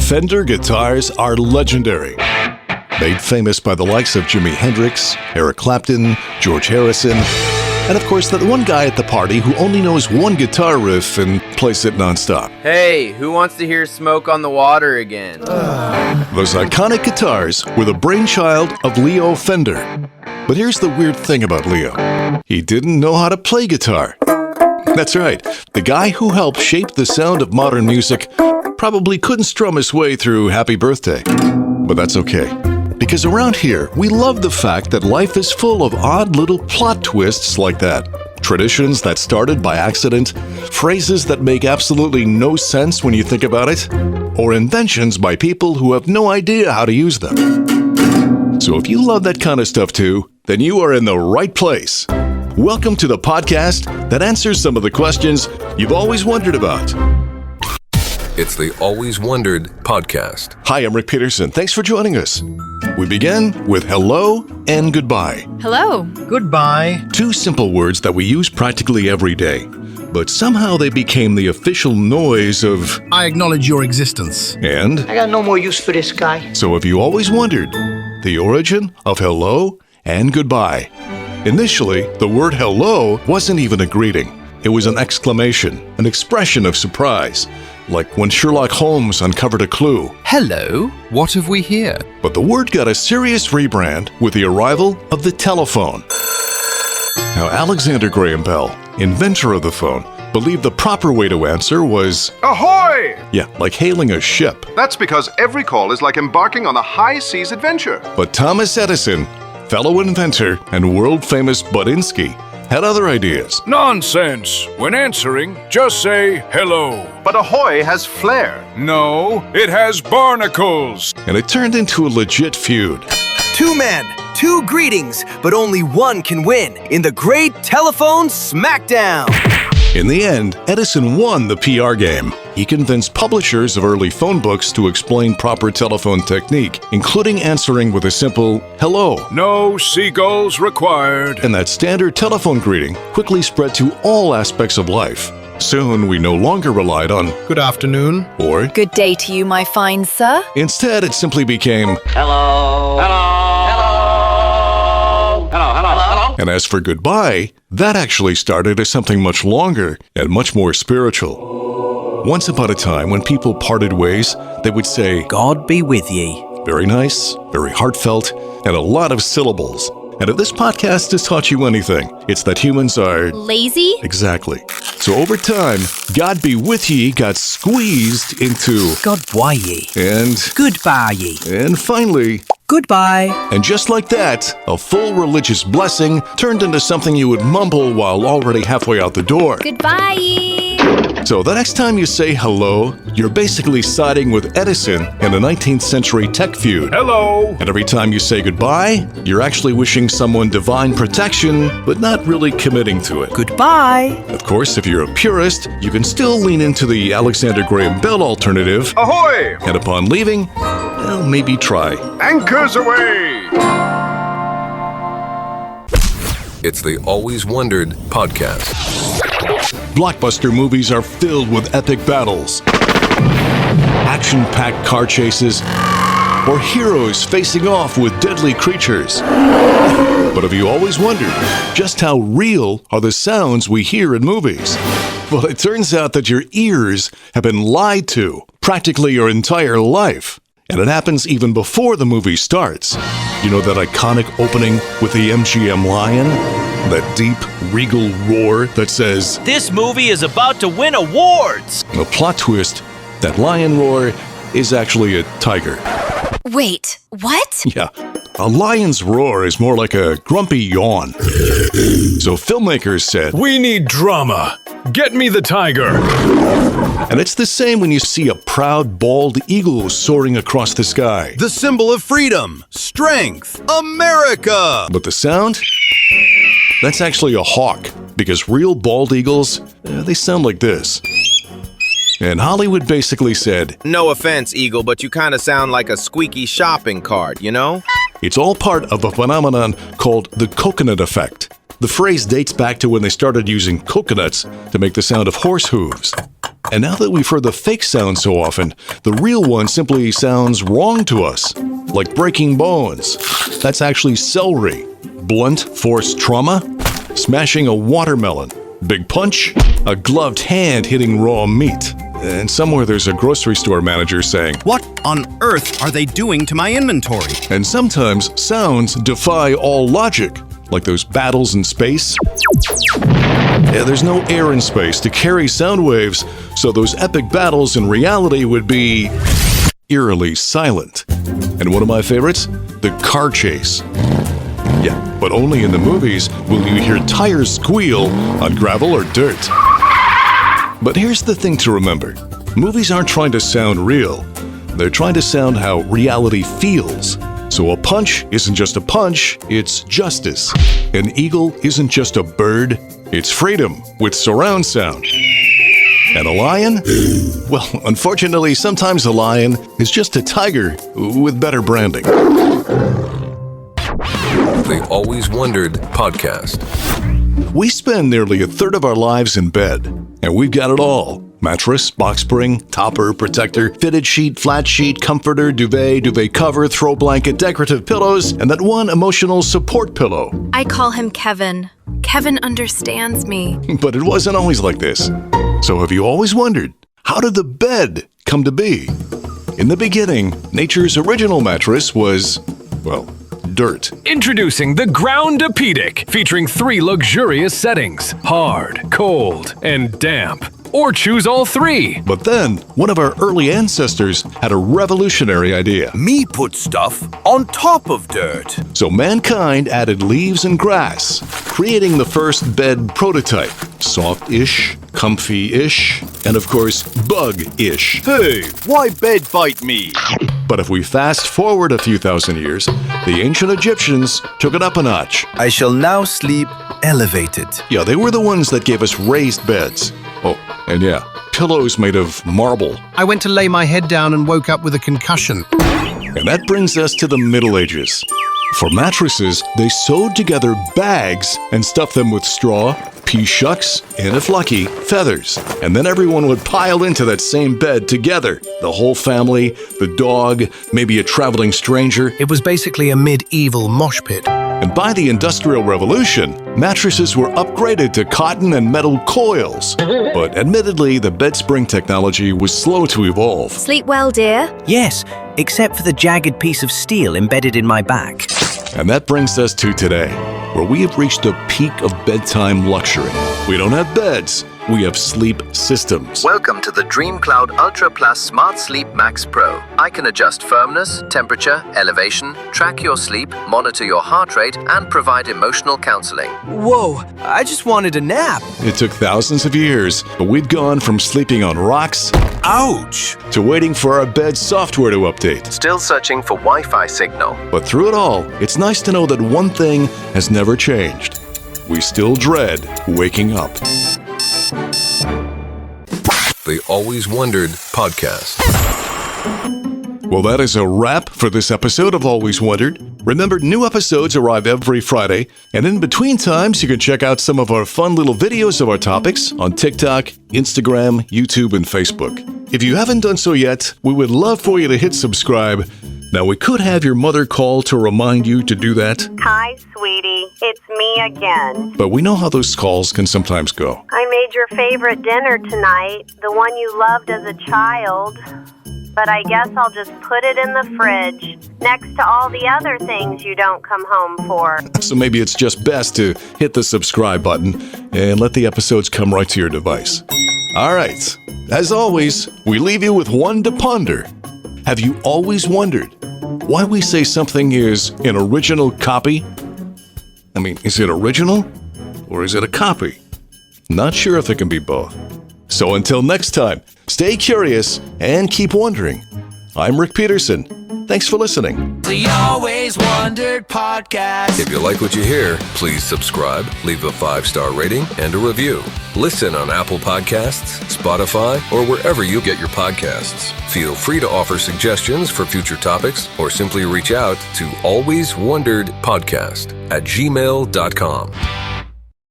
Fender guitars are legendary. Made famous by the likes of Jimi Hendrix, Eric Clapton, George Harrison, and of course that one guy at the party who only knows one guitar riff and plays it nonstop. Hey, who wants to hear Smoke on the Water again? Those iconic guitars were the brainchild of Leo Fender. But here's the weird thing about Leo. He didn't know how to play guitar. That's right, the guy who helped shape the sound of modern music probably couldn't strum his way through Happy Birthday. But that's okay, because around here, we love the fact that life is full of odd little plot twists like that. Traditions that started by accident, phrases that make absolutely no sense when you think about it, or inventions by people who have no idea how to use them. So if you love that kind of stuff too, then you are in the right place. Welcome to the podcast that answers some of the questions you've always wondered about. It's the Always Wondered podcast. Hi, I'm Rick Peterson. Thanks for joining us. We begin with hello and goodbye. Hello. Goodbye. Two simple words that we use practically every day, but somehow they became the official noise of I acknowledge your existence. and I got no more use for this guy. so have you always wondered the origin of hello and goodbye? Initially, the word hello wasn't even a greeting. It was an exclamation, an expression of surprise, like when Sherlock Holmes uncovered a clue. Hello, what have we here? But the word got a serious rebrand with the arrival of the telephone. Now, Alexander Graham Bell, inventor of the phone, believed the proper way to answer was, Ahoy! yeah, like hailing a ship. That's because every call is like embarking on a high seas adventure. But Thomas Edison, fellow inventor and world-famous Budinsky, had other ideas. Nonsense! When answering, just say hello. But ahoy has flair. No, it has barnacles. And it turned into a legit feud. Two men, two greetings, but only one can win in the Great Telephone Smackdown. In the end, Edison won the PR game. He convinced publishers of early phone books to explain proper telephone technique, including answering with a simple hello. No seagulls required. And that standard telephone greeting quickly spread to all aspects of life. Soon, we no longer relied on Good afternoon. or. Good day to you, my fine sir. Instead, it simply became Hello. Hello. Hello. Hello. Hello. Hello. and as for goodbye, that actually started as something much longer and much more spiritual. Once upon a time, when people parted ways, they would say, God be with ye. very nice, very heartfelt, and a lot of syllables. And if this podcast has taught you anything, it's that humans are... Lazy? Exactly. So over time, God be with ye got squeezed into... God why ye. and... Goodbye ye. and finally... Goodbye. And just like that, a full religious blessing turned into something you would mumble while already halfway out the door. Goodbye. So the next time you say hello, you're basically siding with Edison in a 19th century tech feud. Hello. And every time you say goodbye, you're actually wishing someone divine protection, but not really committing to it. Goodbye. Of course, if you're a purist, you can still lean into the Alexander Graham Bell alternative, Ahoy! and upon leaving, well, maybe try. Anchors away! It's the Always Wondered podcast. Blockbuster movies are filled with epic battles, action-packed car chases, or heroes facing off with deadly creatures. But have you always wondered just how real are the sounds we hear in movies? Well, it turns out that your ears have been lied to practically your entire life. And it happens even before the movie starts. You know that iconic opening with the MGM lion? That deep, regal roar that says, This movie is about to win awards. the plot twist, that lion roar is actually a tiger. Wait, what? Yeah, a lion's roar is more like a grumpy yawn. So filmmakers said, We need drama. Get me the tiger. and it's the same when you see a proud, bald eagle soaring across the sky. The symbol of freedom, strength, America! But the sound? That's actually a hawk, because real bald eagles, they sound like this. And Hollywood basically said, No offense, Eagle, but you kind of sound like a squeaky shopping cart, you know? it's all part of a phenomenon called the coconut effect. The phrase dates back to when they started using coconuts to make the sound of horse hooves. And now that we've heard the fake sound so often, the real one simply sounds wrong to us, like breaking bones. That's actually celery. Blunt force trauma, smashing a watermelon. Big punch, a gloved hand hitting raw meat. And somewhere there's a grocery store manager saying, What on earth are they doing to my inventory? and sometimes sounds defy all logic, like those battles in space. Yeah, there's no air in space to carry sound waves, so those epic battles in reality would be eerily silent. And one of my favorites, the car chase. Yeah, but only in the movies will you hear tires squeal on gravel or dirt. But here's the thing to remember. Movies aren't trying to sound real. They're trying to sound how reality feels. So a punch isn't just a punch, it's justice. An eagle isn't just a bird, it's freedom with surround sound. And a lion? Well, unfortunately, sometimes a lion is just a tiger with better branding. The Always Wondered Podcast. We spend nearly a third of our lives in bed, and we've got it all. Mattress, box spring, topper, protector, fitted sheet, flat sheet, comforter, duvet cover, throw blanket, decorative pillows, and that one emotional support pillow. I call him Kevin. Kevin understands me. But it wasn't always like this. So have you always wondered, how did the bed come to be? In the beginning, nature's original mattress was, well, dirt. Introducing the Ground-A-Pedic, featuring 3 luxurious settings: hard, cold, and damp. Or choose all 3. But then, one of our early ancestors had a revolutionary idea. Me put stuff on top of dirt. So mankind added leaves and grass, creating the first bed prototype. Soft-ish, comfy-ish, and of course, bug-ish. Hey, why bed bite me? But if we fast forward a few thousand years, the ancient Egyptians took it up a notch. I shall now sleep elevated. Yeah, they were the ones that gave us raised beds. Oh, and yeah, pillows made of marble. I went to lay my head down and woke up with a concussion. And that brings us to the Middle Ages. For mattresses, they sewed together bags and stuffed them with straw, pea shucks, and if lucky, feathers. And then everyone would pile into that same bed together. The whole family, the dog, maybe a traveling stranger. It was basically a medieval mosh pit. And by the Industrial Revolution, mattresses were upgraded to cotton and metal coils. But admittedly, the bed spring technology was slow to evolve. Sleep well, dear. Yes, except for the jagged piece of steel embedded in my back. And that brings us to today, where we have reached the peak of bedtime luxury. We don't have beds, we have sleep systems. Welcome to the DreamCloud Ultra Plus Smart Sleep Max Pro. I can adjust firmness, temperature, elevation, track your sleep, monitor your heart rate, and provide emotional counseling. Whoa, I just wanted a nap. It took thousands of years, but we've gone from sleeping on rocks, ouch, to waiting for our bed software to update. Still searching for Wi-Fi signal. But through it all, it's nice to know that one thing has never changed. We still dread waking up. The Always Wondered Podcast. Well, that is a wrap for this episode of Always Wondered. Remember, new episodes arrive every Friday, and in between times, you can check out some of our fun little videos of our topics on TikTok, Instagram, YouTube, and Facebook. If you haven't done so yet, we would love for you to hit subscribe. Now, we could have your mother call to remind you to do that. Hi, sweetie. It's me again. But we know how those calls can sometimes go. I made your favorite dinner tonight, the one you loved as a child. But I guess I'll just put it in the fridge, next to all the other things you don't come home for. So maybe it's just best to hit the subscribe button and let the episodes come right to your device. All right. As always, we leave you with one to ponder. Have you always wondered why we say something is an original copy? I mean, is it original or is it a copy? Not sure if it can be both. So until next time, stay curious and keep wondering. I'm Rick Peterson. Thanks for listening. The Always Wondered Podcast. If you like what you hear, please subscribe, leave a 5-star rating, and a review. Listen on Apple Podcasts, Spotify, or wherever you get your podcasts. Feel free to offer suggestions for future topics or simply reach out to alwayswonderedpodcast@gmail.com.